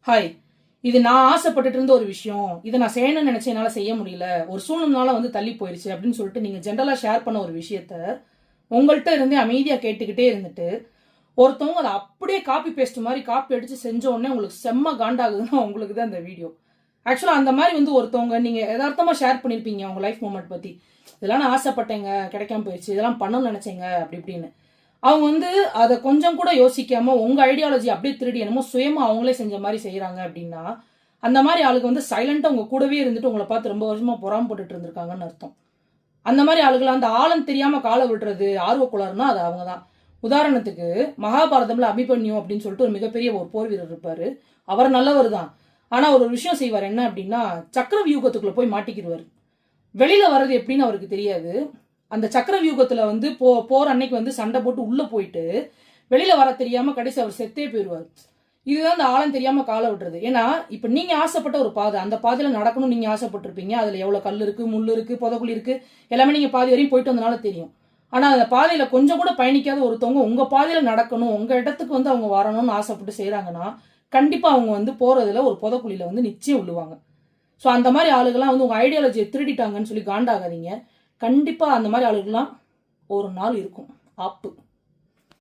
Hi, இது நான் ஆசைப்பட்டுட்டு இருந்த ஒரு விஷயம். இதை நான் செய்யணும்னு நினைச்சேன், என்னால செய்ய முடியல, ஒரு சூழ்நிலைனால வந்து தள்ளி போயிருச்சு அப்படின்னு சொல்லிட்டு நீங்க ஜென்ரலா ஷேர் பண்ண ஒரு விஷயத்த உங்கள்கிட்ட இருந்தே அமைதியா கேட்டுக்கிட்டே இருந்துட்டு ஒருத்தவங்க அதை அப்படியே காப்பி பேஸ்ட் மாதிரி காப்பி அடிச்சு செஞ்ச உடனே உங்களுக்கு செம்ம காண்டாகுதுன்னா உங்களுக்கு தான் இந்த வீடியோ. ஆக்சுவலா அந்த மாதிரி வந்து ஒருத்தவங்க நீங்க யதார்த்தமா ஷேர் பண்ணிருப்பீங்க உங்க லைஃப் மூமெண்ட் பத்தி. இதெல்லாம் நான் ஆசைப்பட்டேங்க, கிடைக்காம போயிடுச்சு, இதெல்லாம் பண்ணணும்னு நினைச்சேங்க அப்படி இப்படின்னு. அவங்க வந்து அதை கொஞ்சம் கூட யோசிக்காம உங்க ஐடியாலஜி அப்படியே திருடி என்னமோ சுயமா அவங்களே செஞ்ச மாதிரி செய்யறாங்க அப்படின்னா, அந்த மாதிரி ஆளுக்கு வந்து சைலண்டா உங்க கூடவே இருந்துட்டு உங்களை பார்த்து ரொம்ப வருஷமா பொறாமப்பட்டுட்டு இருந்திருக்காங்கன்னு அர்த்தம். அந்த மாதிரி ஆளுகளை அந்த ஆழம் தெரியாம காலை விடுறது ஆர்வக்குளாருன்னா அது அவங்க தான். உதாரணத்துக்கு மகாபாரதம்ல அபிமன்யு அப்படின்னு சொல்லிட்டு ஒரு மிகப்பெரிய ஒரு போர் வீரர் இருப்பாரு. அவர் நல்லவர் தான். ஆனா ஒரு விஷயம் செய்வார், என்ன அப்படின்னா சக்கர வியூகத்துக்குள்ள போய் மாட்டிக்கிடுவார். வெளியில வர்றது எப்படின்னு அவருக்கு தெரியாது. அந்த சக்கர வியூகத்துல வந்து போர் அன்னைக்கு வந்து சண்டை போட்டு உள்ள போயிட்டு வெளியில வர தெரியாம கடைசி அவர் செத்தே போயிடுவார். இதுதான் அந்த ஆழம் தெரியாம காலை விட்டுறது. ஏன்னா இப்ப நீங்க ஆசைப்பட்ட ஒரு பாதை, அந்த பாதையில நடக்கணும் நீங்க ஆசைப்பட்டிருப்பீங்க. அதுல எவ்வளவு கல் இருக்கு, முள் இருக்கு, புதக்குழி இருக்கு, எல்லாமே நீங்க பாதி வரையும் போயிட்டு வந்தனால தெரியும். ஆனா அந்த பாதையில கொஞ்சம் கூட பயணிக்காத ஒருத்தவங்க உங்க பாதையில நடக்கணும், உங்க இடத்துக்கு வந்து அவங்க வரணும்னு ஆசைப்பட்டு செய்யறாங்கன்னா கண்டிப்பா அவங்க வந்து போறதுல ஒரு புதக்குழியில வந்து நிச்சயம் விழுவாங்க. ஸோ அந்த மாதிரி ஆளுகள்லாம் வந்து உங்க ஐடியாலஜியை திருடிட்டாங்கன்னு சொல்லி காண்டாகாதீங்க. கண்டிப்பா அந்த மாதிரி ஆளுகள்லாம் ஒரு நாள் இருக்கும் ஆப்பு.